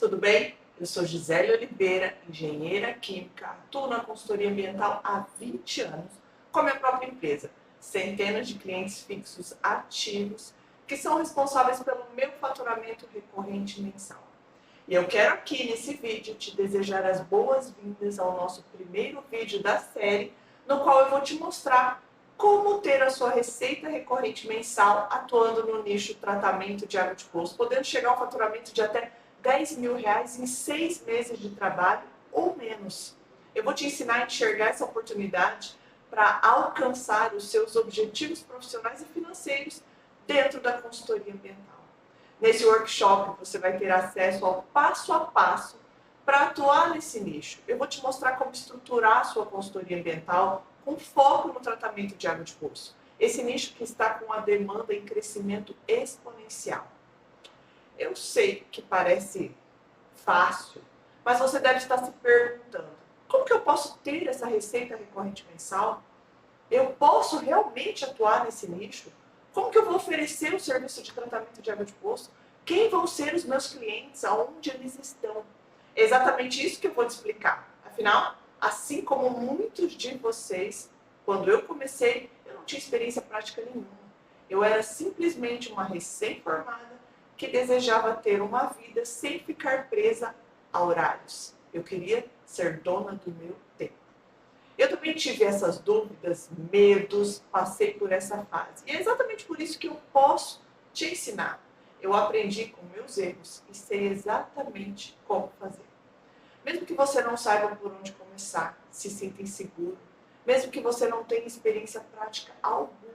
tudo bem? Eu sou Gisele Oliveira, engenheira química, atuo na consultoria ambiental há 20 anos com a minha própria empresa. Centenas de clientes fixos ativos que são responsáveis pelo meu faturamento recorrente mensal. E eu quero aqui nesse vídeo te desejar as boas-vindas ao nosso primeiro vídeo da série, no qual eu vou te mostrar como ter a sua receita recorrente mensal atuando no nicho tratamento de água de poço, podendo chegar ao faturamento de até R$ 10.000 em 6 meses de trabalho ou menos. Eu vou te ensinar a enxergar essa oportunidade para alcançar os seus objetivos profissionais e financeiros dentro da consultoria ambiental. Nesse workshop você vai ter acesso ao passo a passo para atuar nesse nicho. Eu vou te mostrar como estruturar a sua consultoria ambiental com foco no tratamento de água de poço. Esse nicho que está com a demanda em crescimento exponencial. Eu sei que parece fácil, mas você deve estar se perguntando: como que eu posso ter essa receita recorrente mensal? Eu posso realmente atuar nesse nicho? Como que eu vou oferecer o serviço de tratamento de água de poço? Quem vão ser os meus clientes? Aonde eles estão? É exatamente isso que eu vou te explicar. Afinal, assim como muitos de vocês, quando eu comecei, eu não tinha experiência prática nenhuma. Eu era simplesmente uma recém-formada que desejava ter uma vida sem ficar presa a horários. Eu queria ser dona do meu tempo. Eu também tive essas dúvidas, medos, passei por essa fase. E é exatamente por isso que eu posso te ensinar. Eu aprendi com meus erros e sei exatamente como fazer. Mesmo que você não saiba por onde começar, se sinta inseguro, mesmo que você não tenha experiência prática alguma,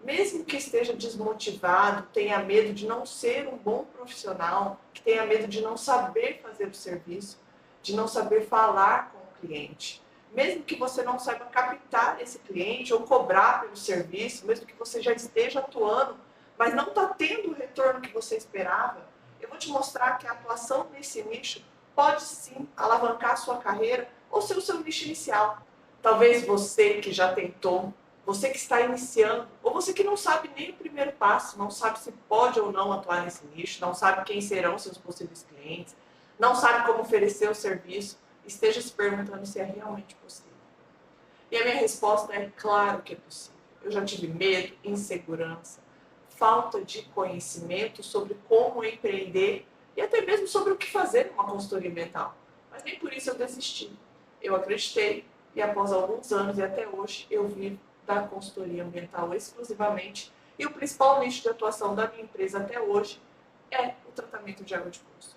mesmo que esteja desmotivado, tenha medo de não ser um bom profissional, que tenha medo de não saber fazer o serviço, de não saber falar com o cliente, mesmo que você não saiba captar esse cliente ou cobrar pelo serviço, mesmo que você já esteja atuando, mas não está tendo o retorno que você esperava, eu vou te mostrar que a atuação nesse nicho pode sim alavancar a sua carreira ou ser o seu nicho inicial. Talvez você que já tentou, você que está iniciando, ou você que não sabe nem o primeiro passo, não sabe se pode ou não atuar nesse nicho, não sabe quem serão seus possíveis clientes, não sabe como oferecer o serviço, esteja se perguntando se é realmente possível. E a minha resposta é claro que é possível. Eu já tive medo, insegurança, falta de conhecimento sobre como empreender e até mesmo sobre o que fazer numa consultoria ambiental. Mas nem por isso eu desisti. Eu acreditei e após alguns anos e até hoje eu vivo da consultoria ambiental exclusivamente e o principal nicho de atuação da minha empresa até hoje é o tratamento de água de poço.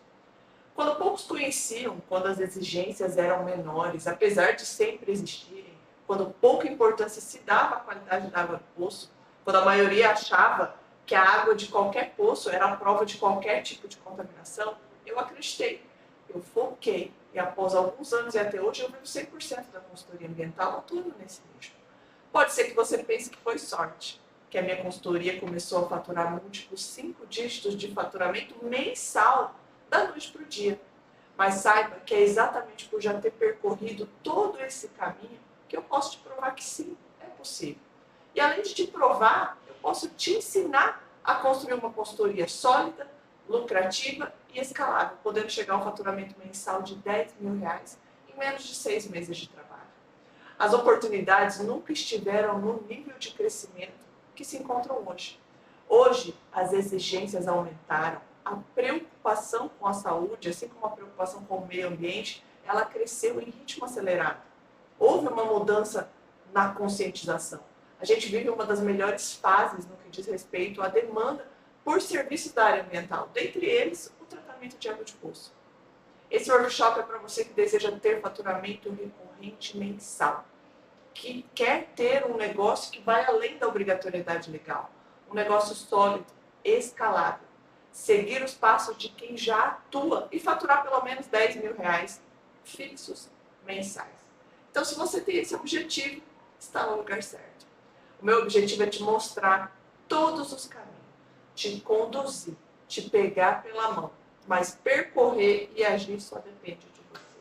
Quando poucos conheciam, quando as exigências eram menores, apesar de sempre existirem, quando pouca importância se dava à qualidade da água do poço, quando a maioria achava que a água de qualquer poço era a prova de qualquer tipo de contaminação, eu acreditei, eu foquei e após alguns anos e até hoje eu vivo 100% da consultoria ambiental atuando nesse nicho. Pode ser que você pense que foi sorte, que a minha consultoria começou a faturar múltiplos 5 dígitos de faturamento mensal da noite para o dia. Mas saiba que é exatamente por já ter percorrido todo esse caminho que eu posso te provar que sim, é possível. E além de te provar, eu posso te ensinar a construir uma consultoria sólida, lucrativa e escalável, podendo chegar ao faturamento mensal de R$ 10.000 em menos de 6 meses de trabalho. As oportunidades nunca estiveram no nível de crescimento que se encontram hoje. Hoje, as exigências aumentaram, a preocupação com a saúde, assim como a preocupação com o meio ambiente, ela cresceu em ritmo acelerado. Houve uma mudança na conscientização. A gente vive uma das melhores fases no que diz respeito à demanda por serviços da área ambiental, dentre eles o tratamento de água de poço. Esse workshop é para você que deseja ter faturamento recorrente mensal, que quer ter um negócio que vai além da obrigatoriedade legal, um negócio sólido, escalável, seguir os passos de quem já atua e faturar pelo menos R$ 10.000 fixos mensais. Então, se você tem esse objetivo, está no lugar certo. O meu objetivo é te mostrar todos os caminhos, te conduzir, te pegar pela mão, mas percorrer e agir só depende de você.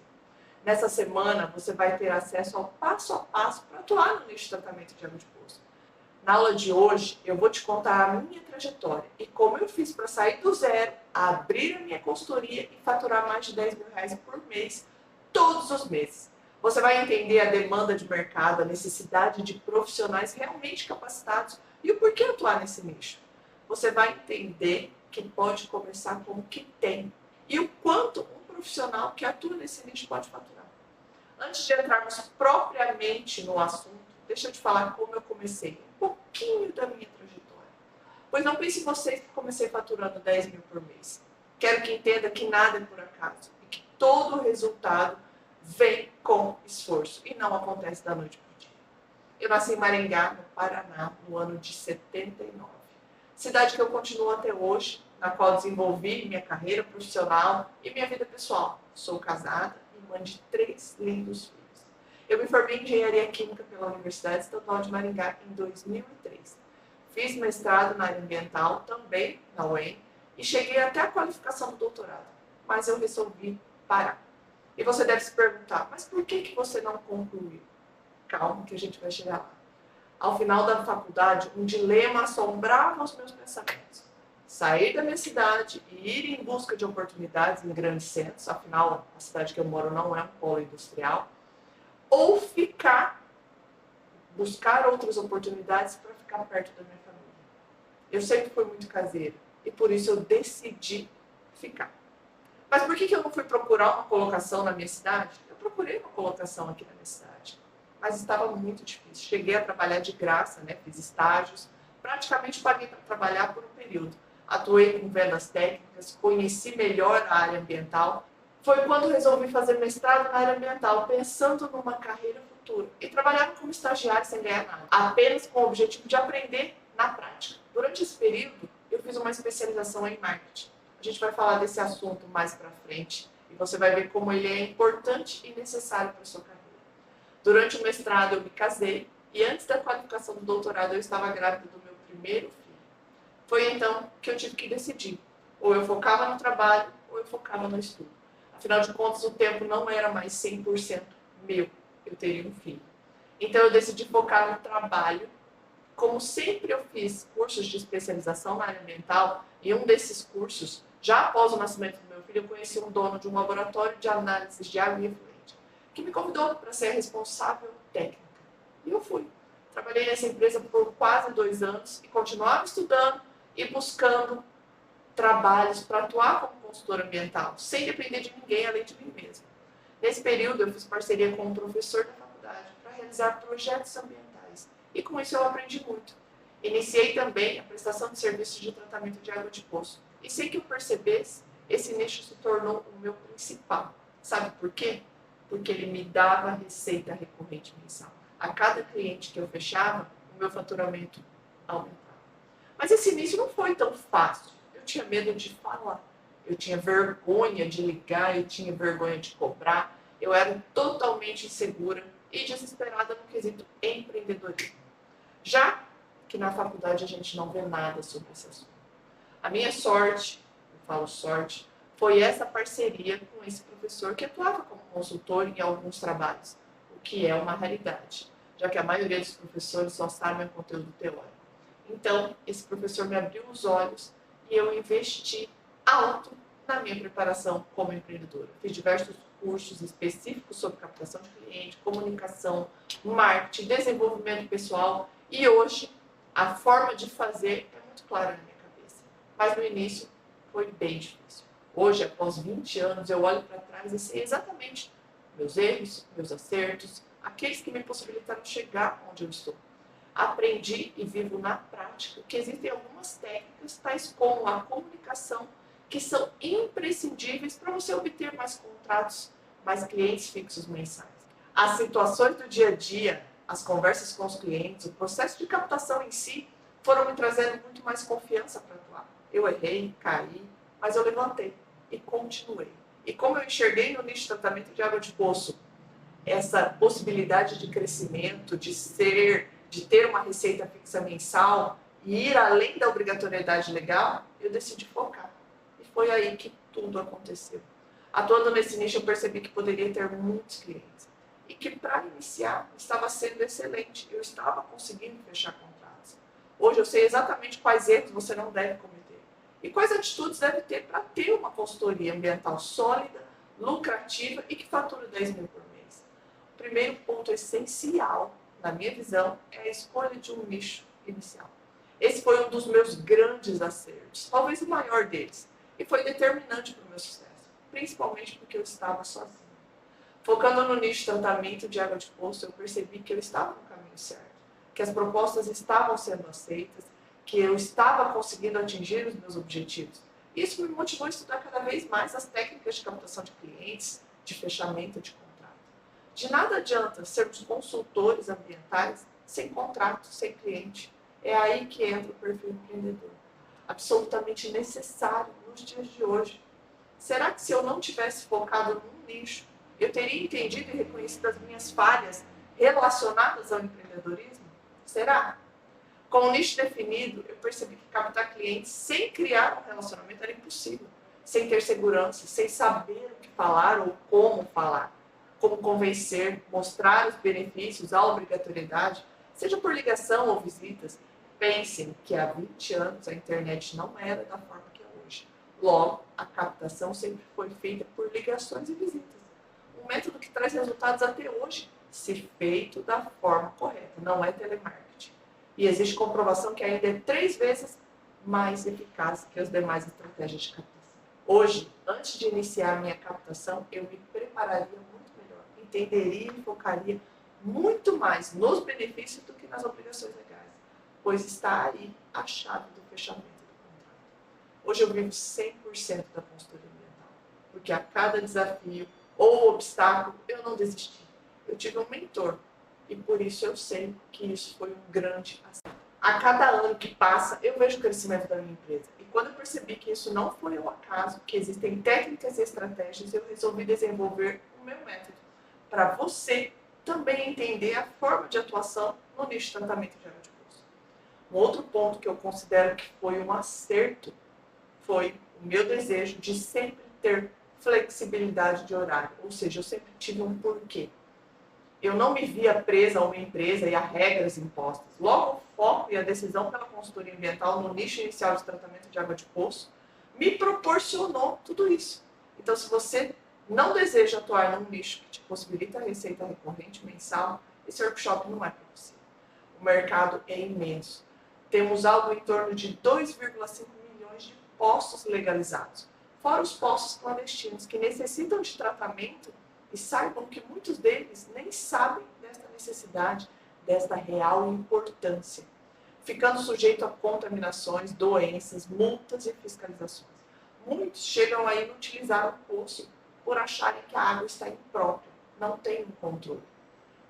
Nessa semana, você vai ter acesso ao passo a passo para atuar no nicho de tratamento de água de poço. Na aula de hoje, eu vou te contar a minha trajetória e como eu fiz para sair do zero, abrir a minha consultoria e faturar mais de R$ 10.000 por mês, todos os meses. Você vai entender a demanda de mercado, a necessidade de profissionais realmente capacitados e o porquê atuar nesse nicho. Você vai entender que pode começar com o que tem e o quanto um profissional que atua nesse nicho pode faturar. Antes de entrarmos propriamente no assunto, deixa eu te falar como eu comecei, um pouquinho da minha trajetória. Pois não pense em vocês que comecei faturando 10 mil por mês. Quero que entenda que nada é por acaso e que todo resultado vem com esforço e não acontece da noite para o dia. Eu nasci em Maringá, no Paraná, no ano de 79. Cidade que eu continuo até hoje, na qual desenvolvi minha carreira profissional e minha vida pessoal. Sou casada e mãe de 3 lindos filhos. Eu me formei em Engenharia Química pela Universidade Estadual de Maringá em 2003. Fiz mestrado na área ambiental, também na UEM, e cheguei até a qualificação do doutorado, mas eu resolvi parar. E você deve se perguntar, mas por que você não concluiu? Calma que a gente vai chegar lá. Ao final da faculdade, um dilema assombrava os meus pensamentos. Sair da minha cidade e ir em busca de oportunidades em grandes centros, afinal, a cidade que eu moro não é um polo industrial, ou buscar outras oportunidades para ficar perto da minha família. Eu sempre fui muito caseira e por isso eu decidi ficar. Mas por que eu não fui procurar uma colocação na minha cidade? Eu procurei uma colocação aqui na minha cidade, mas estava muito difícil. Cheguei a trabalhar de graça, fiz estágios, praticamente paguei para trabalhar por um período. Atuei com vendas técnicas, conheci melhor a área ambiental. Foi quando resolvi fazer mestrado na área ambiental, pensando numa carreira futura. E trabalhava como estagiário sem ganhar nada, apenas com o objetivo de aprender na prática. Durante esse período, eu fiz uma especialização em marketing. A gente vai falar desse assunto mais para frente e você vai ver como ele é importante e necessário para a sua carreira. Durante o mestrado eu me casei e antes da qualificação do doutorado eu estava grávida do meu primeiro filho. Foi então que eu tive que decidir. Ou eu focava no trabalho ou eu focava no estudo. Afinal de contas, o tempo não era mais 100% meu. Eu teria um filho. Então eu decidi focar no trabalho. Como sempre eu fiz cursos de especialização na área ambiental, e um desses cursos, já após o nascimento do meu filho, eu conheci um dono de um laboratório de análises de água e efluente, que me convidou para ser responsável técnica. E eu fui. Trabalhei nessa empresa por quase 2 anos e continuava estudando e buscando trabalhos para atuar como consultora ambiental, sem depender de ninguém além de mim mesma. Nesse período, eu fiz parceria com um professor da faculdade para realizar projetos ambientais e com isso eu aprendi muito. Iniciei também a prestação de serviços de tratamento de água de poço e sem que eu percebesse, esse nicho se tornou o meu principal. Sabe por quê? Porque ele me dava receita recorrente mensal. A cada cliente que eu fechava, o meu faturamento aumentava. Mas esse início não foi tão fácil. Eu tinha medo de falar, eu tinha vergonha de ligar, eu tinha vergonha de cobrar, eu era totalmente insegura e desesperada no quesito empreendedorismo. Já que na faculdade a gente não vê nada sobre esse assunto. A minha sorte, eu falo sorte, foi essa parceria com esse professor que atuava como consultor em alguns trabalhos, o que é uma raridade, já que a maioria dos professores só sabem o conteúdo teórico. Então, esse professor me abriu os olhos e eu investi alto na minha preparação como empreendedora. Fiz diversos cursos específicos sobre captação de cliente, comunicação, marketing, desenvolvimento pessoal e hoje a forma de fazer é muito clara na minha cabeça. Mas no início foi bem difícil. Hoje, após 20 anos, eu olho para trás e sei exatamente meus erros, meus acertos, aqueles que me possibilitaram chegar onde eu estou. Aprendi e vivo na prática que existem algumas técnicas, tais como a comunicação, que são imprescindíveis para você obter mais contratos, mais clientes fixos mensais. As situações do dia a dia, as conversas com os clientes, o processo de captação em si, foram me trazendo muito mais confiança para atuar. Eu errei, caí, mas eu levantei e continuei. E como eu enxerguei no nicho de tratamento de água de poço essa possibilidade de crescimento, de ter uma receita fixa mensal e ir além da obrigatoriedade legal, eu decidi focar. E foi aí que tudo aconteceu. Atuando nesse nicho, eu percebi que poderia ter muitos clientes. E que, para iniciar, estava sendo excelente. Eu estava conseguindo fechar contratos. Hoje eu sei exatamente quais erros você não deve cometer e quais atitudes deve ter para ter uma consultoria ambiental sólida, lucrativa e que fatura 10 mil por mês. O primeiro ponto essencial, na minha visão, é a escolha de um nicho inicial. Esse foi um dos meus grandes acertos, talvez o maior deles, e foi determinante para o meu sucesso, principalmente porque eu estava sozinha. Focando no nicho de tratamento de água de poço, eu percebi que eu estava no caminho certo, que as propostas estavam sendo aceitas, que eu estava conseguindo atingir os meus objetivos. Isso me motivou a estudar cada vez mais as técnicas de captação de clientes, de fechamento de contrato. De nada adianta sermos consultores ambientais sem contrato, sem cliente. É aí que entra o perfil empreendedor, absolutamente necessário nos dias de hoje. Será que se eu não tivesse focado num nicho, eu teria entendido e reconhecido as minhas falhas relacionadas ao empreendedorismo? Será? Com o nicho definido, eu percebi que captar clientes sem criar um relacionamento era impossível, sem ter segurança, sem saber o que falar ou como convencer, mostrar os benefícios, a obrigatoriedade, seja por ligação ou visitas. Pensem que há 20 anos a internet não era da forma que é hoje. Logo, a captação sempre foi feita por ligações e visitas. Um método que traz resultados até hoje, se feito da forma correta, não é telemarketing. E existe comprovação que ainda é 3 vezes mais eficaz que as demais estratégias de captação. Hoje, antes de iniciar a minha captação, eu me prepararia muito melhor, entenderia e focaria muito mais nos benefícios do que nas obrigações legais, pois está aí a chave do fechamento do contrato. Hoje eu vivo 100% da consultoria ambiental, porque a cada desafio ou obstáculo eu não desisti. Eu tive um mentor e por isso eu sei que isso foi um grande acerto. A cada ano que passa, eu vejo o crescimento da minha empresa. E quando eu percebi que isso não foi um acaso, que existem técnicas e estratégias, eu resolvi desenvolver o meu método para você também entender a forma de atuação no nicho de tratamento de água de poço. Um outro ponto que eu considero que foi um acerto foi o meu desejo de sempre ter flexibilidade de horário, ou seja, eu sempre tive um porquê. Eu não me via presa a uma empresa e a regras impostas. Logo, o foco e a decisão pela consultoria ambiental no nicho inicial de tratamento de água de poço me proporcionou tudo isso. Então, se você não deseja atuar num nicho que te possibilita a receita recorrente mensal, esse workshop não é para você. O mercado é imenso. Temos algo em torno de 2,5 milhões de poços legalizados, fora os poços clandestinos que necessitam de tratamento e saibam que muitos deles nem sabem desta necessidade, desta real importância, ficando sujeito a contaminações, doenças, multas e fiscalizações. Muitos chegam a inutilizar o poço por acharem que a água está imprópria, não tem um controle.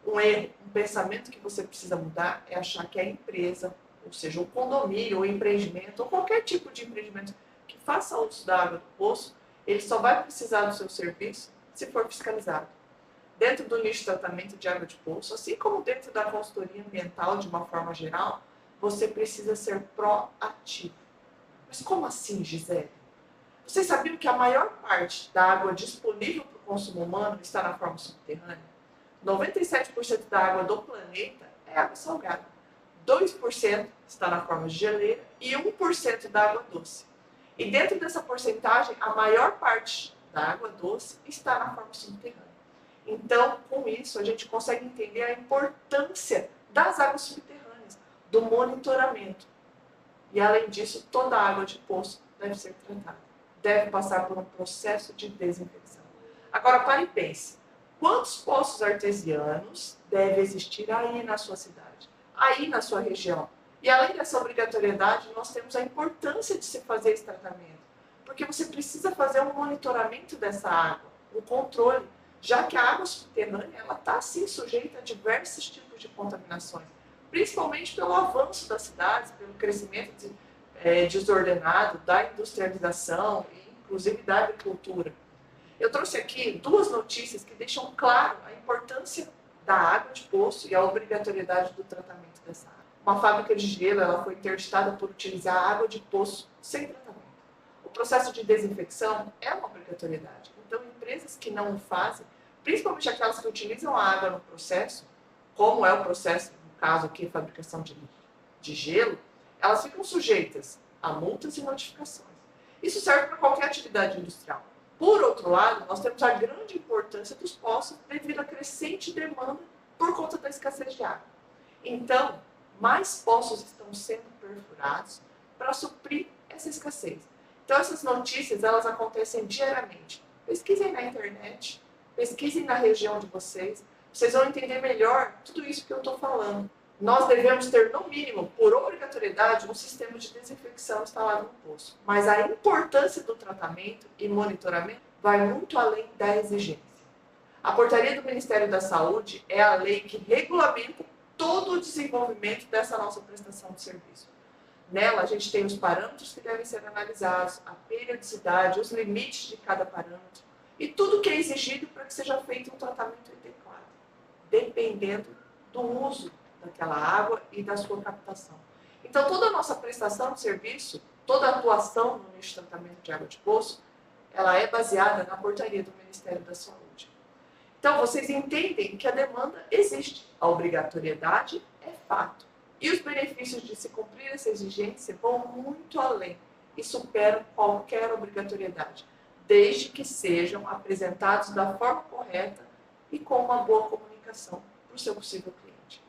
Um erro, um pensamento que você precisa mudar é achar que a empresa, ou seja, o condomínio, o empreendimento, ou qualquer tipo de empreendimento que faça uso da água do poço, ele só vai precisar do seu serviço se for fiscalizado. Dentro do nicho de tratamento de água de poço, assim como dentro da consultoria ambiental de uma forma geral, você precisa ser proativo. Mas como assim, Gisele? Vocês sabiam que a maior parte da água disponível para o consumo humano está na forma subterrânea? 97% da água do planeta é água salgada. 2% está na forma de geleira e 1% da água doce. E dentro dessa porcentagem, a maior parte da água doce está na forma subterrânea. Então, com isso, a gente consegue entender a importância das águas subterrâneas, do monitoramento. E, além disso, toda a água de poço deve ser tratada. Deve passar por um processo de desinfecção. Agora, pare e pense. Quantos poços artesianos deve existir aí na sua cidade? Aí na sua região? E, além dessa obrigatoriedade, nós temos a importância de se fazer esse tratamento. Porque você precisa fazer um monitoramento dessa água, um controle, já que a água subterrânea está, sim, sujeita a diversos tipos de contaminações, principalmente pelo avanço das cidades, pelo crescimento desordenado da industrialização e, inclusive, da agricultura. Eu trouxe aqui 2 notícias que deixam claro a importância da água de poço e a obrigatoriedade do tratamento dessa água. Uma fábrica de gelo ela foi interditada por utilizar água de poço sem tratamento. O processo de desinfecção é uma obrigatoriedade. Então, empresas que não o fazem, principalmente aquelas que utilizam a água no processo, como é o processo, no caso aqui, fabricação de gelo, elas ficam sujeitas a multas e notificações. Isso serve para qualquer atividade industrial. Por outro lado, nós temos a grande importância dos poços devido à crescente demanda por conta da escassez de água. Então, mais poços estão sendo perfurados para suprir essa escassez. Então, essas notícias, elas acontecem diariamente. Pesquisem na internet, pesquisem na região de vocês vão entender melhor tudo isso que eu estou falando. Nós devemos ter, no mínimo, por obrigatoriedade, um sistema de desinfecção instalado no poço. Mas a importância do tratamento e monitoramento vai muito além da exigência. A portaria do Ministério da Saúde é a lei que regulamenta todo o desenvolvimento dessa nossa prestação de serviço. Nela, a gente tem os parâmetros que devem ser analisados, a periodicidade, os limites de cada parâmetro e tudo que é exigido para que seja feito um tratamento adequado, dependendo do uso daquela água e da sua captação. Então, toda a nossa prestação de serviço, toda a atuação no nicho de tratamento de água de poço, ela é baseada na portaria do Ministério da Saúde. Então, vocês entendem que a demanda existe, a obrigatoriedade é fato. E os benefícios de se cumprir essa exigência vão muito além e superam qualquer obrigatoriedade, desde que sejam apresentados da forma correta e com uma boa comunicação para o seu possível cliente.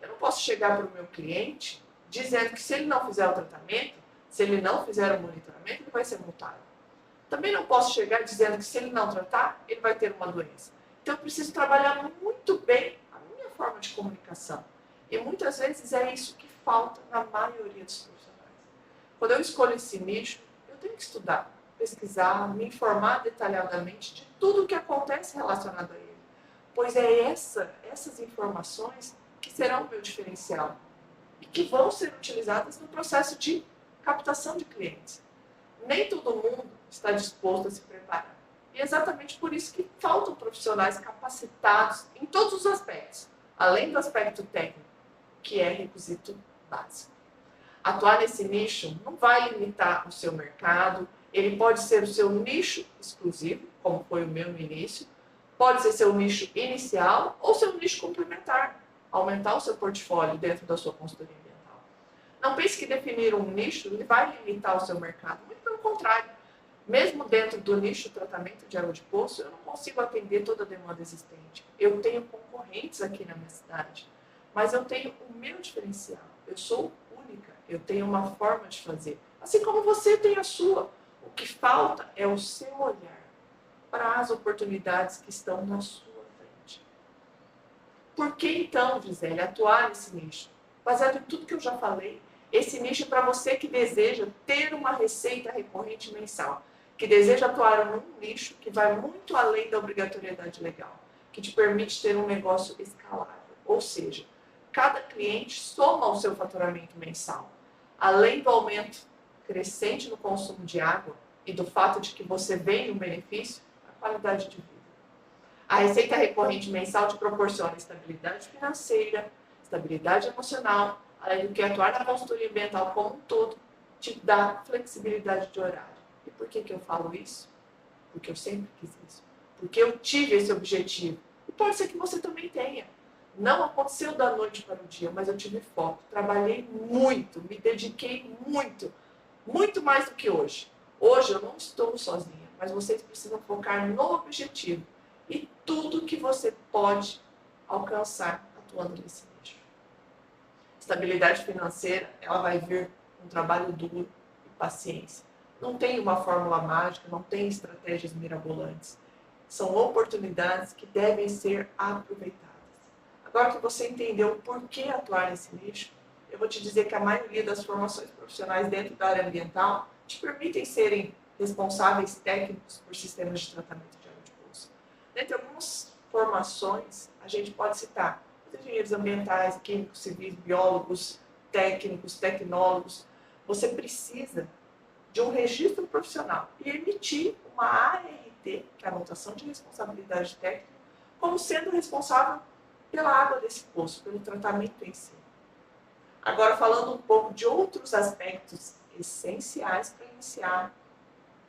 Eu não posso chegar para o meu cliente dizendo que se ele não fizer o tratamento, se ele não fizer o monitoramento, ele vai ser multado. Também não posso chegar dizendo que se ele não tratar, ele vai ter uma doença. Então eu preciso trabalhar muito bem a minha forma de comunicação. E muitas vezes é isso que falta na maioria dos profissionais. Quando eu escolho esse nicho, eu tenho que estudar, pesquisar, me informar detalhadamente de tudo o que acontece relacionado a ele. Pois é essas informações que serão o meu diferencial e que vão ser utilizadas no processo de captação de clientes. Nem todo mundo está disposto a se preparar. E é exatamente por isso que faltam profissionais capacitados em todos os aspectos, além do aspecto técnico, que é requisito básico. Atuar nesse nicho não vai limitar o seu mercado, ele pode ser o seu nicho exclusivo, como foi o meu no início, pode ser seu nicho inicial ou seu nicho complementar, aumentar o seu portfólio dentro da sua consultoria ambiental. Não pense que definir um nicho ele vai limitar o seu mercado, muito pelo contrário. Mesmo dentro do nicho de tratamento de água de poço, eu não consigo atender toda a demanda existente. Eu tenho concorrentes aqui na minha cidade, mas eu tenho o meu diferencial. Eu sou única, eu tenho uma forma de fazer, assim como você tem a sua. O que falta é o seu olhar para as oportunidades que estão na sua frente. Por que então, Gisele, atuar nesse nicho? Baseado em tudo que eu já falei, esse nicho é para você que deseja ter uma receita recorrente mensal, que deseja atuar num nicho que vai muito além da obrigatoriedade legal, que te permite ter um negócio escalável, ou seja, cada cliente soma ao seu faturamento mensal. Além do aumento crescente no consumo de água e do fato de que você vê um benefício, a qualidade de vida. A receita recorrente mensal te proporciona estabilidade financeira, estabilidade emocional, além do que atuar na consultoria ambiental como um todo, te dá flexibilidade de horário. E por que eu falo isso? Porque eu sempre quis isso. Porque eu tive esse objetivo. E pode ser que você também tenha. Não aconteceu da noite para o dia, mas eu tive foco. Trabalhei muito, me dediquei muito. Muito mais do que hoje. Hoje eu não estou sozinha, mas vocês precisam focar no objetivo e tudo que você pode alcançar atuando nesse nicho. Estabilidade financeira, ela vai vir com trabalho duro e paciência. Não tem uma fórmula mágica, não tem estratégias mirabolantes. São oportunidades que devem ser aproveitadas. Agora que você entendeu por que atuar nesse nicho, eu vou te dizer que a maioria das formações profissionais dentro da área ambiental te permitem serem responsáveis técnicos por sistemas de tratamento de água de poço. Dentre algumas formações, a gente pode citar os engenheiros ambientais, químicos, civis, biólogos, técnicos, tecnólogos. Você precisa de um registro profissional e emitir uma ART, que é a anotação de responsabilidade técnica, como sendo responsável pela água desse poço, pelo tratamento em si. Agora, falando um pouco de outros aspectos essenciais para iniciar,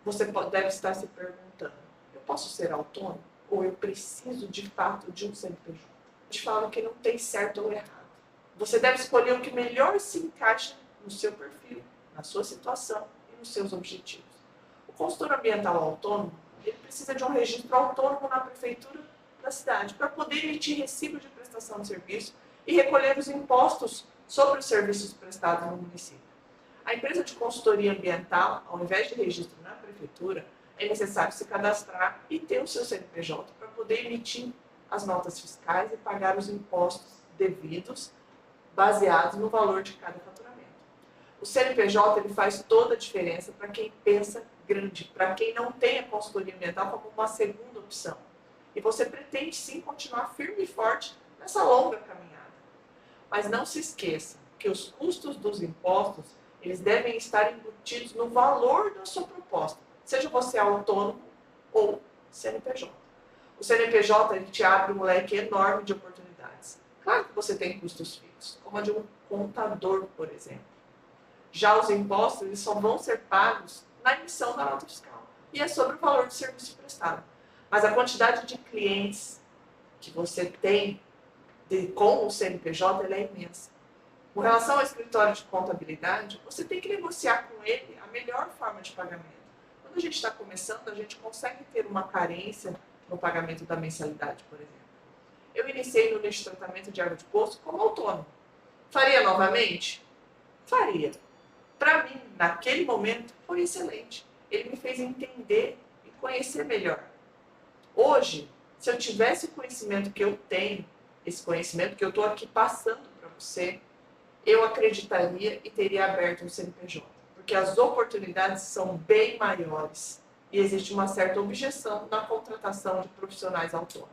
você deve estar se perguntando, eu posso ser autônomo ou eu preciso de fato de um CNPJ? Eu te falo que não tem certo ou errado. Você deve escolher o que melhor se encaixa no seu perfil, na sua situação e nos seus objetivos. O consultor ambiental autônomo, ele precisa de um registro autônomo na prefeitura da cidade para poder emitir recibo de prestação de serviço e recolher os impostos sobre os serviços prestados no município. A empresa de consultoria ambiental, ao invés de registro na prefeitura, é necessário se cadastrar e ter o seu CNPJ para poder emitir as notas fiscais e pagar os impostos devidos, baseados no valor de cada faturamento. O CNPJ ele faz toda a diferença para quem pensa grande, para quem não tem a consultoria ambiental como uma segunda opção. E você pretende sim continuar firme e forte nessa longa caminhada. Mas não se esqueça que os custos dos impostos eles devem estar embutidos no valor da sua proposta, seja você autônomo ou CNPJ. O CNPJ ele te abre um leque enorme de oportunidades. Claro que você tem custos fixos, como a de um contador, por exemplo. Já os impostos eles só vão ser pagos na emissão da nota fiscal e é sobre o valor do serviço prestado. Mas a quantidade de clientes que você tem com o CNPJ ela é imensa. Com relação ao escritório de contabilidade, você tem que negociar com ele a melhor forma de pagamento. Quando a gente está começando, a gente consegue ter uma carência no pagamento da mensalidade, por exemplo. Eu iniciei no nicho de tratamento de água de poço como autônomo. Faria novamente? Faria. Para mim, naquele momento, foi excelente. Ele me fez entender e conhecer melhor. Hoje, se eu tivesse o conhecimento que eu tenho, esse conhecimento que eu estou aqui passando para você, eu acreditaria e teria aberto um CNPJ. Porque as oportunidades são bem maiores e existe uma certa objeção na contratação de profissionais autônomos.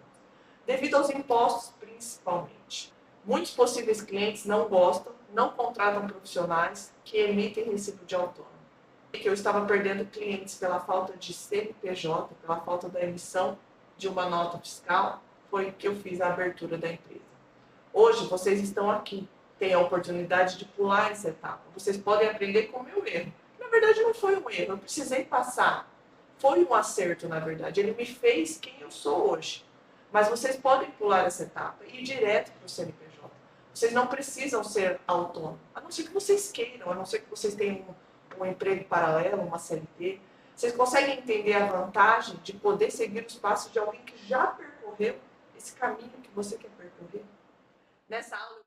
Devido aos impostos, principalmente. Muitos possíveis clientes não gostam, não contratam profissionais que emitem recibo de autônomo. E que eu estava perdendo clientes pela falta de CNPJ, pela falta da emissão de uma nota fiscal, foi que eu fiz a abertura da empresa. Hoje, vocês estão aqui, têm a oportunidade de pular essa etapa. Vocês podem aprender com o meu erro. Na verdade, não foi um erro, eu precisei passar. Foi um acerto, na verdade. Ele me fez quem eu sou hoje. Mas vocês podem pular essa etapa e ir direto para o CNPJ. Vocês não precisam ser autônomos, a não ser que vocês queiram, a não ser que vocês tenham um emprego paralelo, uma CLT. Vocês conseguem entender a vantagem de poder seguir os passos de alguém que já percorreu esse caminho que você quer percorrer? Nessa aula,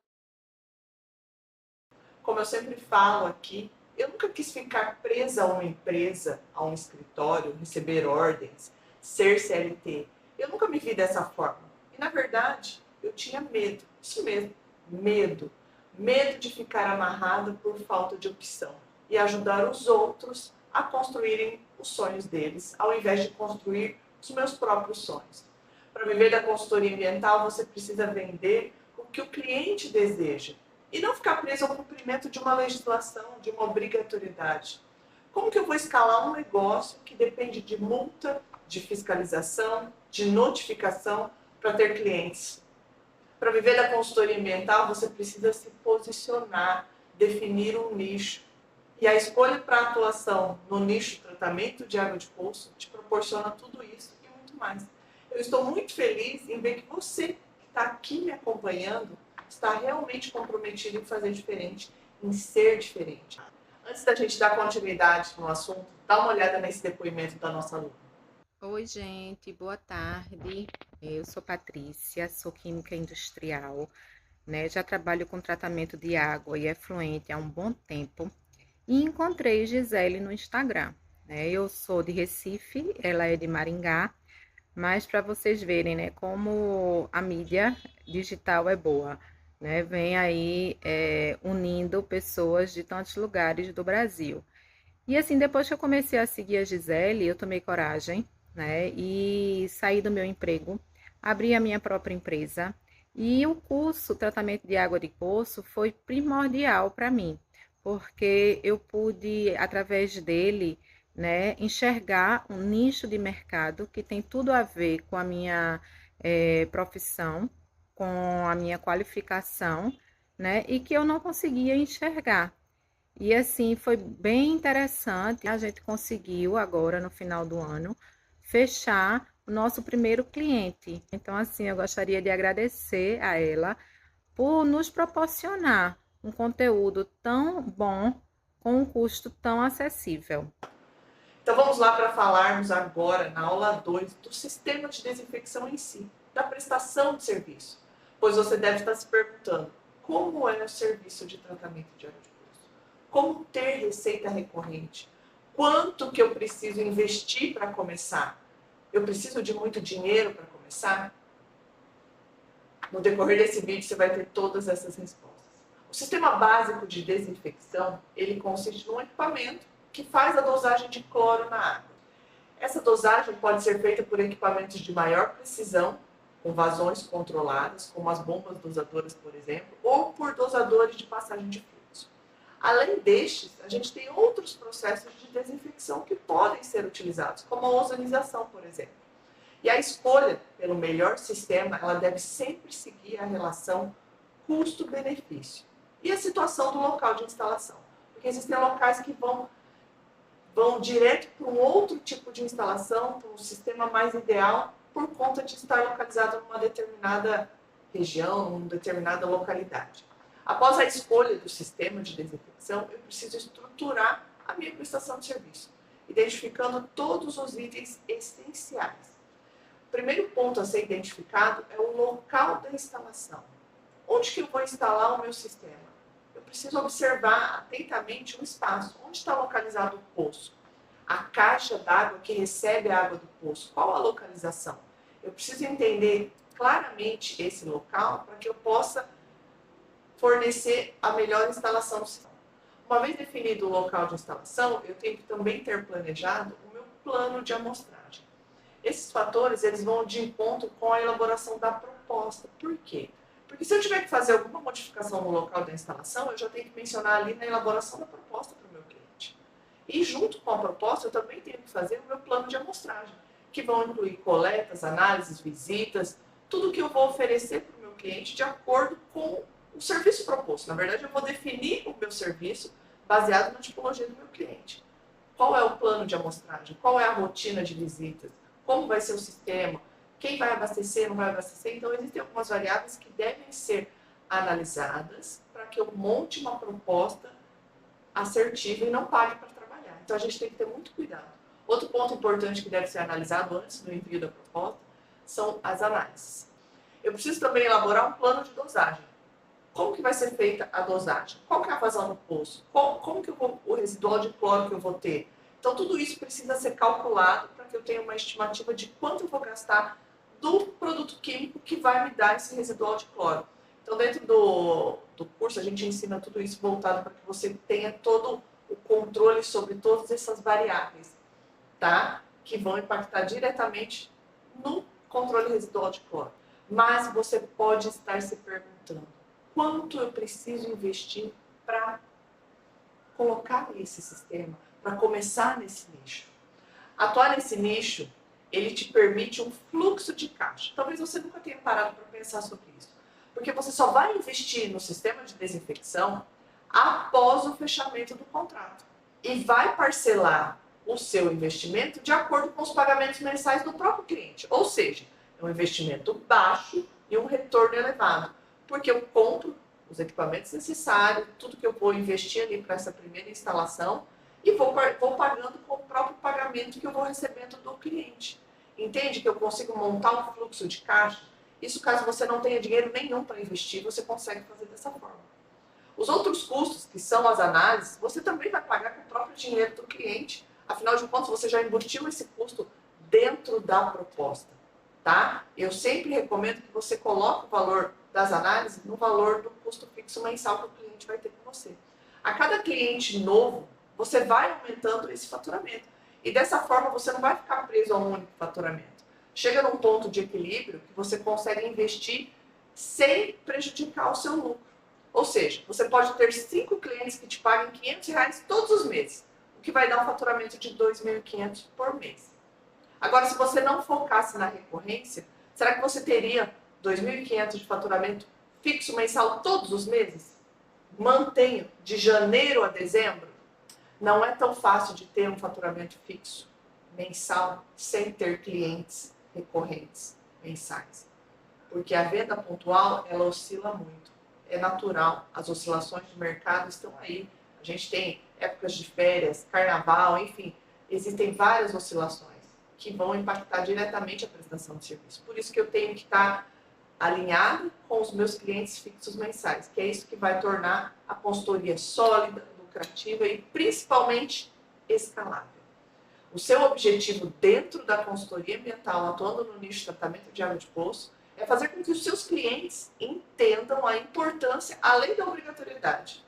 como eu sempre falo aqui, eu nunca quis ficar presa a uma empresa, a um escritório, receber ordens, ser CLT. Eu nunca me vi dessa forma. E, na verdade, eu tinha medo. Isso mesmo, medo. Medo de ficar amarrada por falta de opção e ajudar os outros a construírem os sonhos deles, ao invés de construir os meus próprios sonhos. Para viver da consultoria ambiental, você precisa vender o que o cliente deseja e não ficar preso ao cumprimento de uma legislação, de uma obrigatoriedade. Como que eu vou escalar um negócio que depende de multa, de fiscalização, de notificação para ter clientes? Para viver da consultoria ambiental, você precisa se posicionar, definir um nicho. E a escolha para a atuação no nicho de tratamento de água de poço te proporciona tudo isso e muito mais. Eu estou muito feliz em ver que você que está aqui me acompanhando está realmente comprometido em fazer diferente, em ser diferente. Antes da gente dar continuidade no assunto, dá uma olhada nesse depoimento da nossa aluna. Oi, gente, boa tarde. Eu sou Patrícia, sou química industrial, né? Já trabalho com tratamento de água e efluente há um bom tempo e encontrei Gisele no Instagram, né? Eu sou de Recife, ela é de Maringá, mas para vocês verem, né, como a mídia digital é boa, né? Vem aí unindo pessoas de tantos lugares do Brasil. E assim, depois que eu comecei a seguir a Gisele, eu tomei coragem, né? E saí do meu emprego, abri a minha própria empresa. E o curso Tratamento de Água de Poço foi primordial para mim, porque eu pude, através dele, né, enxergar um nicho de mercado que tem tudo a ver com a minha profissão, com a minha qualificação, né, e que eu não conseguia enxergar. E assim, foi bem interessante. A gente conseguiu agora no final do ano fechar o nosso primeiro cliente. Então, assim, eu gostaria de agradecer a ela por nos proporcionar, um conteúdo tão bom com um custo tão acessível. Então vamos lá para falarmos agora, na aula 2, do sistema de desinfecção em si, da prestação de serviço. Pois você deve estar se perguntando, como é o serviço de tratamento de água de poço? Como ter receita recorrente? Quanto que eu preciso investir para começar? Eu preciso de muito dinheiro para começar? No decorrer desse vídeo você vai ter todas essas respostas. O sistema básico de desinfecção, ele consiste num equipamento que faz a dosagem de cloro na água. Essa dosagem pode ser feita por equipamentos de maior precisão, com vazões controladas, como as bombas dosadoras, por exemplo, ou por dosadores de passagem de fluxo. Além destes, a gente tem outros processos de desinfecção que podem ser utilizados, como a ozonização, por exemplo. E a escolha pelo melhor sistema, ela deve sempre seguir a relação custo-benefício e a situação do local de instalação. Porque existem locais que vão direto para um outro tipo de instalação, para um sistema mais ideal, por conta de estar localizado numa determinada região, numa determinada localidade. Após a escolha do sistema de desinfecção, eu preciso estruturar a minha prestação de serviço, identificando todos os itens essenciais. O primeiro ponto a ser identificado é o local da instalação. Onde que eu vou instalar o meu sistema? Eu preciso observar atentamente o espaço. Onde está localizado o poço? A caixa d'água que recebe a água do poço. Qual a localização? Eu preciso entender claramente esse local para que eu possa fornecer a melhor instalação do sistema. Uma vez definido o local de instalação, eu tenho que também ter planejado o meu plano de amostragem. Esses fatores eles vão de encontro com a elaboração da proposta. Por quê? Porque se eu tiver que fazer alguma modificação no local da instalação, eu já tenho que mencionar ali na elaboração da proposta para o meu cliente. E junto com a proposta, eu também tenho que fazer o meu plano de amostragem, que vão incluir coletas, análises, visitas, tudo que eu vou oferecer para o meu cliente de acordo com o serviço proposto. Na verdade, eu vou definir o meu serviço baseado na tipologia do meu cliente. Qual é o plano de amostragem? Qual é a rotina de visitas? Como vai ser o sistema? Quem vai abastecer, não vai abastecer? Então, existem algumas variáveis que devem ser analisadas para que eu monte uma proposta assertiva e não pague para trabalhar. Então, a gente tem que ter muito cuidado. Outro ponto importante que deve ser analisado antes do envio da proposta são as análises. Eu preciso também elaborar um plano de dosagem. Como que vai ser feita a dosagem? Qual que é a vazão do poço? Como que o residual de cloro que eu vou ter? Então, tudo isso precisa ser calculado para que eu tenha uma estimativa de quanto eu vou gastar do produto químico que vai me dar esse residual de cloro. Então, dentro do curso, a gente ensina tudo isso voltado para que você tenha todo o controle sobre todas essas variáveis, tá? Que vão impactar diretamente no controle residual de cloro. Mas você pode estar se perguntando, quanto eu preciso investir para colocar esse sistema, para começar nesse nicho? Atuar nesse nicho, ele te permite um fluxo de caixa. Talvez você nunca tenha parado para pensar sobre isso. Porque você só vai investir no sistema de desinfecção após o fechamento do contrato. E vai parcelar o seu investimento de acordo com os pagamentos mensais do próprio cliente. Ou seja, é um investimento baixo e um retorno elevado. Porque eu compro os equipamentos necessários, tudo que eu vou investir ali para essa primeira instalação e vou pagando com o próprio pagamento que eu vou recebendo do cliente. Entende que eu consigo montar um fluxo de caixa? Isso caso você não tenha dinheiro nenhum para investir, você consegue fazer dessa forma. Os outros custos, que são as análises, você também vai pagar com o próprio dinheiro do cliente. Afinal de contas, você já embutiu esse custo dentro da proposta, tá? Eu sempre recomendo que você coloque o valor das análises no valor do custo fixo mensal que o cliente vai ter com você. A cada cliente novo, você vai aumentando esse faturamento. E dessa forma, você não vai ficar preso a um único faturamento. Chega num ponto de equilíbrio que você consegue investir sem prejudicar o seu lucro. Ou seja, você pode ter 5 clientes que te paguem R$ 500 todos os meses, o que vai dar um faturamento de R$ 2.500 por mês. Agora, se você não focasse na recorrência, será que você teria R$ 2.500 de faturamento fixo mensal todos os meses? Mantenho de janeiro a dezembro? Não é tão fácil de ter um faturamento fixo mensal sem ter clientes recorrentes mensais. Porque a venda pontual, ela oscila muito. é natural, as oscilações de mercado estão aí. A gente tem épocas de férias, carnaval, enfim, existem várias oscilações que vão impactar diretamente a prestação de serviço. Por isso que eu tenho que estar alinhado com os meus clientes fixos mensais, que é isso que vai tornar a consultoria sólida, lucrativa e principalmente escalável. O seu objetivo dentro da consultoria ambiental, atuando no nicho de tratamento de água de poço, é fazer com que os seus clientes entendam a importância, além da obrigatoriedade.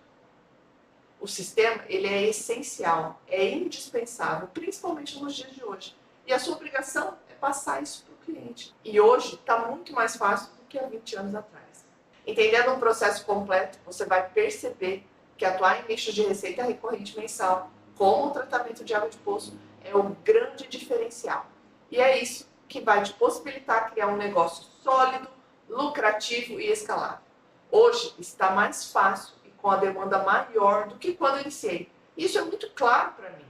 O sistema, ele é essencial, é indispensável, principalmente nos dias de hoje. E a sua obrigação é passar isso para o cliente. E hoje está muito mais fácil do que há 20 anos atrás. Entendendo um processo completo, você vai perceber que atuar em nichos de receita recorrente mensal, como o tratamento de água de poço, é o grande diferencial. E é isso que vai te possibilitar criar um negócio sólido, lucrativo e escalável. Hoje está mais fácil e com a demanda maior do que quando eu iniciei. Isso é muito claro para mim.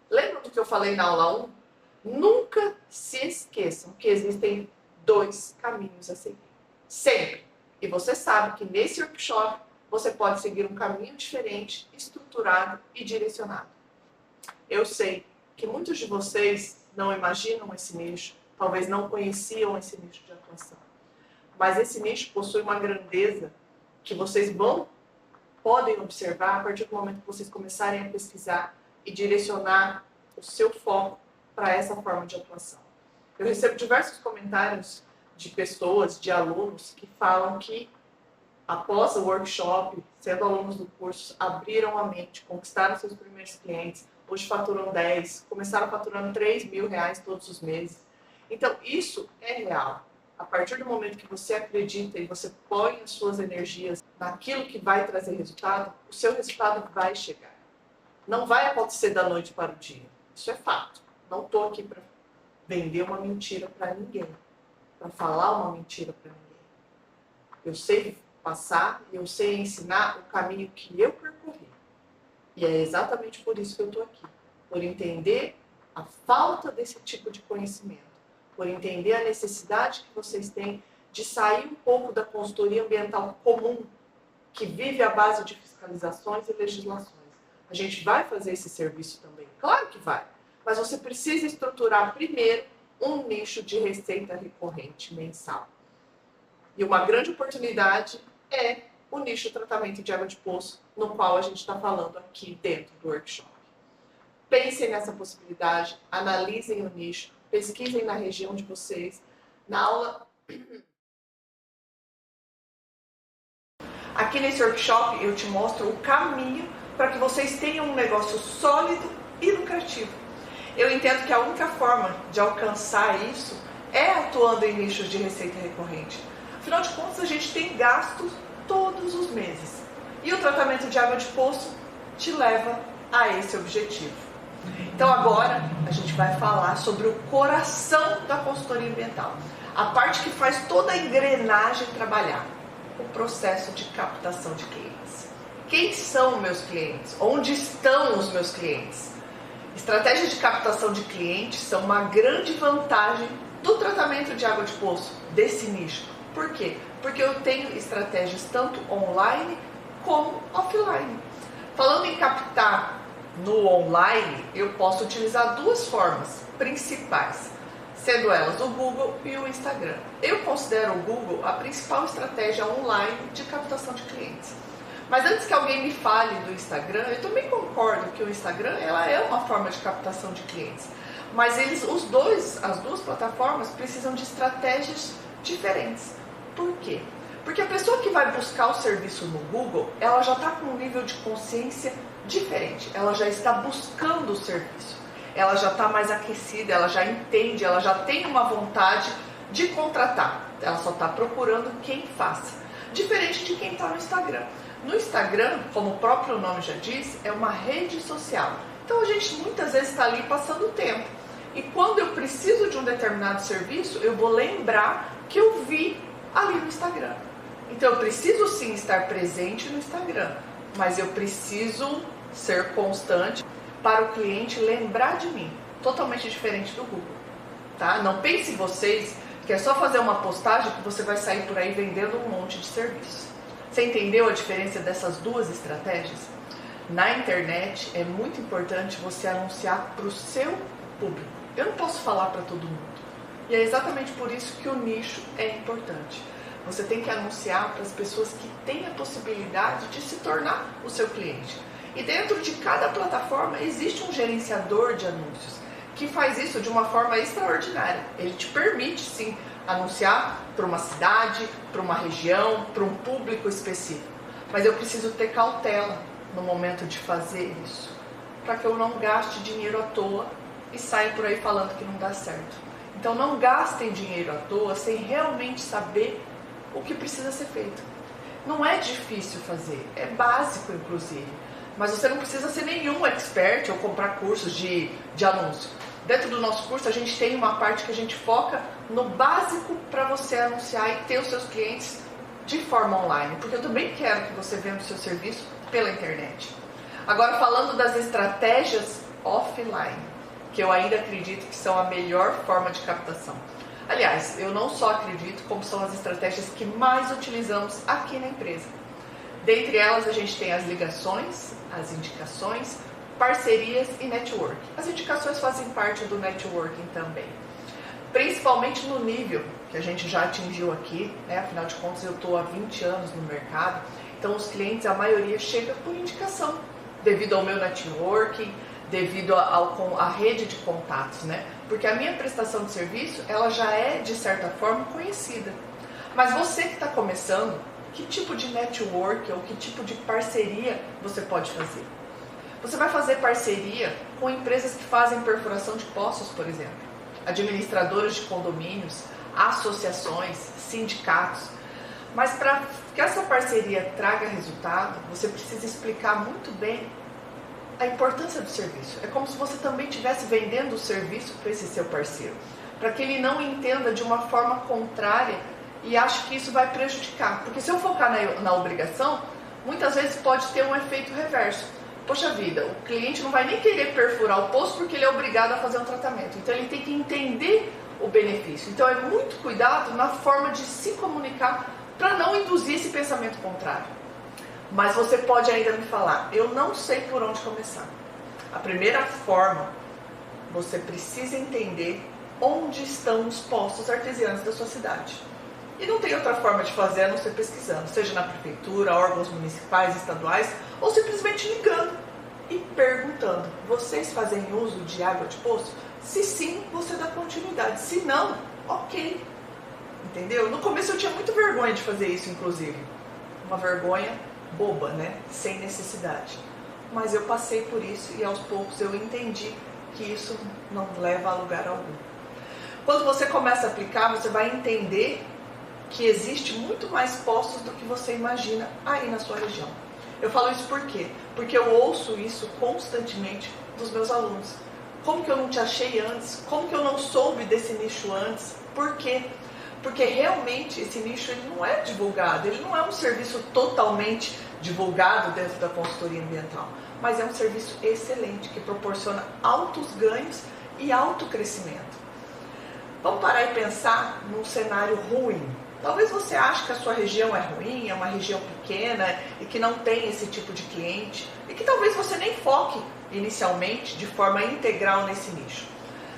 Lembra do que eu falei na aula 1? Nunca se esqueçam que existem 2 caminhos a seguir. Sempre. E você sabe que nesse workshop você pode seguir um caminho diferente, estruturado e direcionado. Eu sei que muitos de vocês não imaginam esse nicho, talvez não conheciam esse nicho de atuação. Mas esse nicho possui uma grandeza que vocês podem observar a partir do momento que vocês começarem a pesquisar e direcionar o seu foco para essa forma de atuação. Eu recebo diversos comentários de pessoas, de alunos, que falam que após o workshop, sendo alunos do curso, abriram a mente, conquistaram seus primeiros clientes, hoje faturam 10, começaram faturando R$3.000 todos os meses. Então, isso é real. A partir do momento que você acredita e você põe as suas energias naquilo que vai trazer resultado, o seu resultado vai chegar. Não vai acontecer da noite para o dia. Isso é fato. Não estou aqui para vender uma mentira para ninguém, para falar uma mentira para ninguém. Eu sei passar e eu sei ensinar o caminho que eu percorri. E é exatamente por isso que eu estou aqui. Por entender a falta desse tipo de conhecimento. Por entender a necessidade que vocês têm de sair um pouco da consultoria ambiental comum, que vive à base de fiscalizações e legislações. A gente vai fazer esse serviço também? Claro que vai. Mas você precisa estruturar primeiro um nicho de receita recorrente mensal. E uma grande oportunidade é o nicho de tratamento de água de poço, no qual a gente está falando aqui dentro do workshop. Pensem nessa possibilidade, analisem o nicho, pesquisem na região de vocês. Na aula... Aqui nesse workshop eu te mostro o caminho para que vocês tenham um negócio sólido e lucrativo. Eu entendo que a única forma de alcançar isso é atuando em nichos de receita recorrente. Afinal de contas, a gente tem gastos todos os meses. E o tratamento de água de poço te leva a esse objetivo. Então agora a gente vai falar sobre o coração da consultoria ambiental. A parte que faz toda a engrenagem trabalhar. O processo de captação de clientes. Quem são meus clientes? Onde estão os meus clientes? Estratégias de captação de clientes são uma grande vantagem do tratamento de água de poço, desse nicho. Por quê? Porque eu tenho estratégias tanto online como offline. Falando em captar no online, eu posso utilizar 2 formas principais, sendo elas o Google e o Instagram. Eu considero o Google a principal estratégia online de captação de clientes. Mas antes que alguém me fale do Instagram, eu também concordo que o Instagram ela é uma forma de captação de clientes. Mas as duas plataformas precisam de estratégias diferentes. Por quê? Porque a pessoa que vai buscar o serviço no Google, ela já está com um nível de consciência diferente. Ela já está buscando o serviço. Ela já está mais aquecida, ela já entende, ela já tem uma vontade de contratar. Ela só está procurando quem faça. Diferente de quem está no Instagram. No Instagram, como o próprio nome já diz, é uma rede social. Então a gente muitas vezes está ali passando tempo. E quando eu preciso de um determinado serviço, eu vou lembrar que eu vi ali no Instagram. Então eu preciso sim estar presente no Instagram, mas eu preciso ser constante para o cliente lembrar de mim. Totalmente diferente do Google. Tá? Não pense vocês que é só fazer uma postagem que você vai sair por aí vendendo um monte de serviços. Você entendeu a diferença dessas duas estratégias? Na internet é muito importante você anunciar para o seu público. Eu não posso falar para todo mundo. E é exatamente por isso que o nicho é importante. Você tem que anunciar para as pessoas que têm a possibilidade de se tornar o seu cliente. E dentro de cada plataforma existe um gerenciador de anúncios que faz isso de uma forma extraordinária. Ele te permite sim anunciar para uma cidade, para uma região, para um público específico. Mas eu preciso ter cautela no momento de fazer isso, para que eu não gaste dinheiro à toa e saia por aí falando que não dá certo. Então não gastem dinheiro à toa sem realmente saber o que precisa ser feito. Não é difícil fazer, é básico inclusive, mas você não precisa ser nenhum expert ou comprar cursos de anúncio. Dentro do nosso curso a gente tem uma parte que a gente foca no básico para você anunciar e ter os seus clientes de forma online, porque eu também quero que você venda o seu serviço pela internet. Agora falando das estratégias offline, que eu ainda acredito que são a melhor forma de captação. Aliás, eu não só acredito, como são as estratégias que mais utilizamos aqui na empresa. Dentre elas a gente tem as ligações, as indicações, parcerias e network. As indicações fazem parte do networking também. Principalmente no nível que a gente já atingiu aqui, né? Afinal de contas eu estou há 20 anos no mercado, então os clientes, a maioria chega por indicação, devido ao meu networking, devido à rede de contatos, né? Porque a minha prestação de serviço, ela já é de certa forma conhecida. Mas você que está começando, que tipo de network ou que tipo de parceria você pode fazer? Você vai fazer parceria com empresas que fazem perfuração de poços, por exemplo, administradoras de condomínios, associações, sindicatos. Mas para que essa parceria traga resultado, você precisa explicar muito bem a importância do serviço. É como se você também estivesse vendendo o serviço para esse seu parceiro, para que ele não entenda de uma forma contrária e ache que isso vai prejudicar. Porque se eu focar na obrigação, muitas vezes pode ter um efeito reverso. Poxa vida, o cliente não vai nem querer perfurar o poço porque ele é obrigado a fazer um tratamento. Então ele tem que entender o benefício. Então é muito cuidado na forma de se comunicar para não induzir esse pensamento contrário. Mas você pode ainda me falar, eu não sei por onde começar. A primeira forma, você precisa entender onde estão os poços artesianos da sua cidade. E não tem outra forma de fazer a não ser pesquisando, seja na prefeitura, órgãos municipais, estaduais, ou simplesmente ligando e perguntando. Vocês fazem uso de água de poço? Se sim, você dá continuidade. Se não, ok. Entendeu? No começo eu tinha muita vergonha de fazer isso, inclusive. Uma vergonha boba, né? Sem necessidade. Mas eu passei por isso e aos poucos eu entendi que isso não leva a lugar algum. Quando você começa a aplicar, você vai entender que existe muito mais poços do que você imagina aí na sua região. Eu falo isso por quê? Porque eu ouço isso constantemente dos meus alunos. Como que eu não te achei antes? Como que eu não soube desse nicho antes? Por quê? Porque realmente esse nicho ele não é divulgado, ele não é um serviço totalmente divulgado dentro da consultoria ambiental, mas é um serviço excelente que proporciona altos ganhos e alto crescimento. Vamos parar e pensar num cenário ruim. Talvez você ache que a sua região é ruim, é uma região pequena e que não tem esse tipo de cliente e que talvez você nem foque inicialmente de forma integral nesse nicho.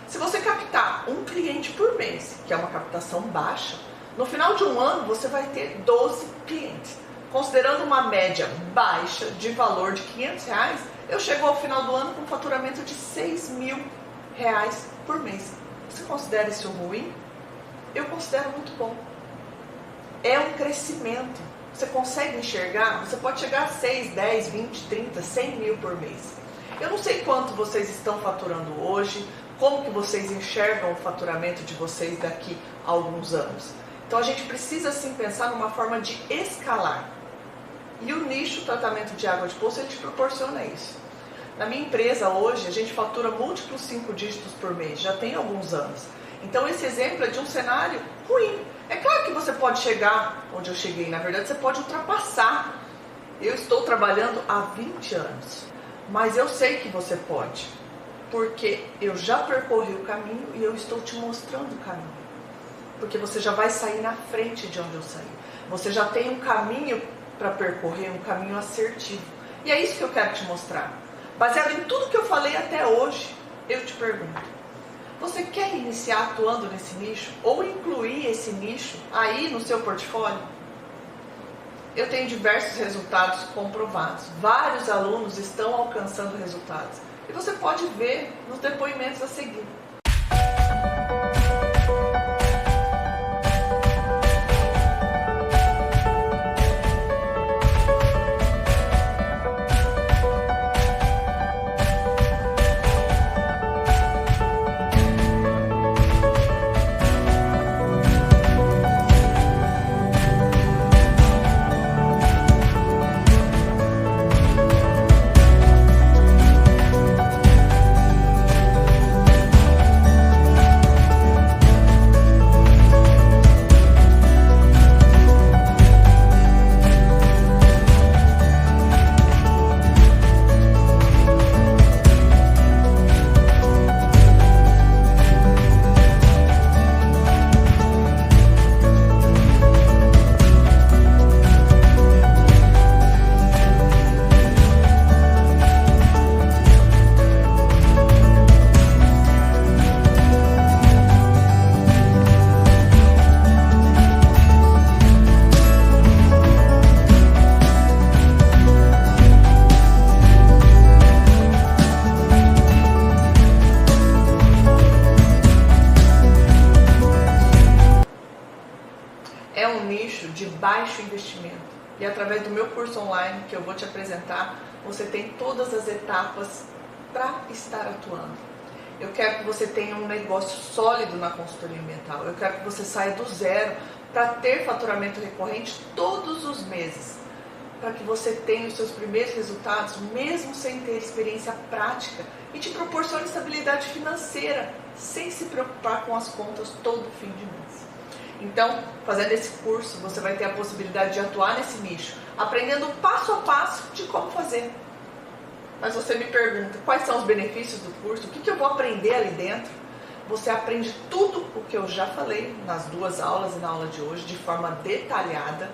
Se você captar um cliente por mês, que é uma captação baixa, no final de um ano você vai ter 12 clientes. Considerando uma média baixa de valor de R$500, eu chego ao final do ano com um faturamento de R$6.000 por mês. Você considera isso ruim? Eu considero muito bom. É um crescimento. Você consegue enxergar? Você pode chegar a 6, 10, 20, 30, 100 mil por mês. Eu não sei quanto vocês estão faturando hoje, como que vocês enxergam o faturamento de vocês daqui a alguns anos. Então a gente precisa sim pensar numa forma de escalar. E o nicho tratamento de água de poço, ele te proporciona isso. Na minha empresa hoje, a gente fatura múltiplos 5 dígitos por mês, já tem alguns anos. Então esse exemplo é de um cenário ruim. É claro que você pode chegar onde eu cheguei, na verdade você pode ultrapassar. Eu estou trabalhando há 20 anos, mas eu sei que você pode, porque eu já percorri o caminho e eu estou te mostrando o caminho. Porque você já vai sair na frente de onde eu saí. Você já tem um caminho para percorrer um caminho assertivo. E é isso que eu quero te mostrar. Baseado em tudo que eu falei até hoje, eu te pergunto: você quer iniciar atuando nesse nicho? Ou incluir esse nicho aí no seu portfólio? Eu tenho diversos resultados comprovados. Vários alunos estão alcançando resultados. E você pode ver nos depoimentos a seguir. É um nicho de baixo investimento e através do meu curso online que eu vou te apresentar, você tem todas as etapas para estar atuando. Eu quero que você tenha um negócio sólido na consultoria ambiental. Eu quero que você saia do zero para ter faturamento recorrente todos os meses, para que você tenha os seus primeiros resultados mesmo sem ter experiência prática e te proporcione estabilidade financeira sem se preocupar com as contas todo fim de mês. Então, fazendo esse curso, você vai ter a possibilidade de atuar nesse nicho, aprendendo passo a passo de como fazer. Mas você me pergunta, quais são os benefícios do curso? O que eu vou aprender ali dentro? Você aprende tudo o que eu já falei nas duas aulas e na aula de hoje, de forma detalhada.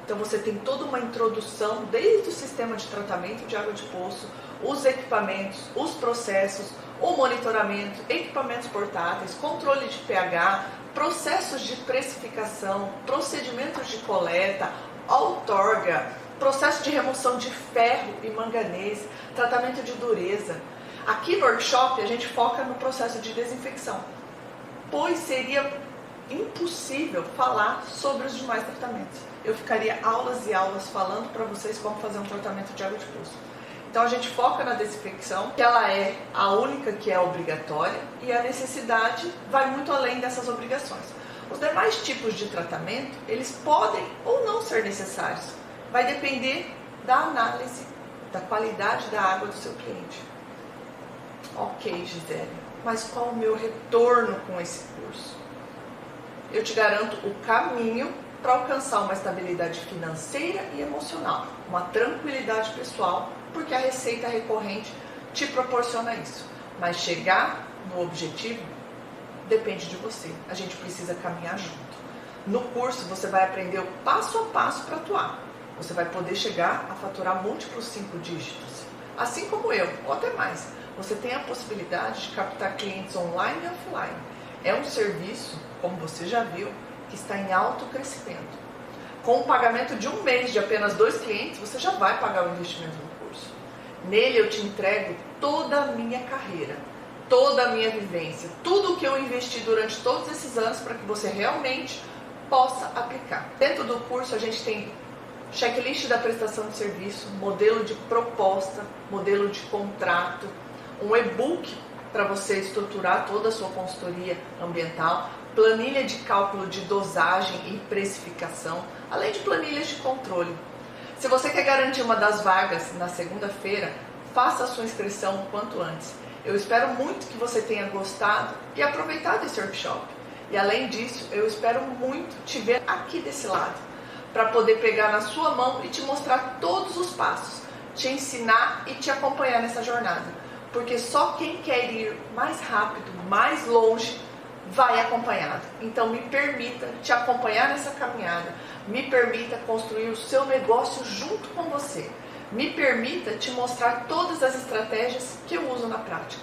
Então você tem toda uma introdução, desde o sistema de tratamento de água de poço, os equipamentos, os processos, o monitoramento, equipamentos portáteis, controle de pH, processos de precificação, procedimentos de coleta, outorga, processo de remoção de ferro e manganês, tratamento de dureza. Aqui no workshop a gente foca no processo de desinfecção, pois seria impossível falar sobre os demais tratamentos. Eu ficaria aulas e aulas falando para vocês como fazer um tratamento de água de poço. Então a gente foca na desinfecção, que ela é a única que é obrigatória e a necessidade vai muito além dessas obrigações. Os demais tipos de tratamento, eles podem ou não ser necessários. Vai depender da análise, da qualidade da água do seu cliente. Ok, Gisele, mas qual o meu retorno com esse curso? Eu te garanto o caminho para alcançar uma estabilidade financeira e emocional, uma tranquilidade pessoal, porque a receita recorrente te proporciona isso. Mas chegar no objetivo depende de você. A gente precisa caminhar junto. No curso você vai aprender o passo a passo para atuar. Você vai poder chegar a faturar múltiplos 5 dígitos. Assim como eu, ou até mais. Você tem a possibilidade de captar clientes online e offline. É um serviço, como você já viu, que está em alto crescimento. Com o pagamento de um mês de apenas 2 clientes, você já vai pagar o investimento no curso. Nele eu te entrego toda a minha carreira, toda a minha vivência, tudo o que eu investi durante todos esses anos para que você realmente possa aplicar. Dentro do curso a gente tem checklist da prestação de serviço, modelo de proposta, modelo de contrato, um e-book para você estruturar toda a sua consultoria ambiental, planilha de cálculo de dosagem e precificação, além de planilhas de controle. Se você quer garantir uma das vagas na segunda-feira, faça a sua inscrição o quanto antes. Eu espero muito que você tenha gostado e aproveitado esse workshop. E além disso, eu espero muito te ver aqui desse lado, para poder pegar na sua mão e te mostrar todos os passos, te ensinar e te acompanhar nessa jornada. Porque só quem quer ir mais rápido, mais longe, vai acompanhado. Então me permita te acompanhar nessa caminhada, Me permita construir o seu negócio junto com você. Me permita te mostrar todas as estratégias que eu uso na prática.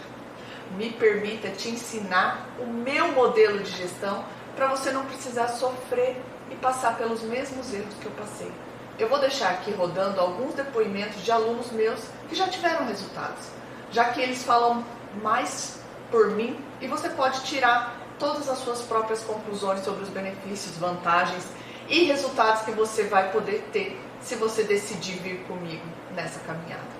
Me permita te ensinar o meu modelo de gestão para você não precisar sofrer e passar pelos mesmos erros que eu passei. Eu vou deixar aqui rodando alguns depoimentos de alunos meus que já tiveram resultados, já que eles falam mais por mim e você pode tirar todas as suas próprias conclusões sobre os benefícios, vantagens e resultados que você vai poder ter se você decidir vir comigo nessa caminhada.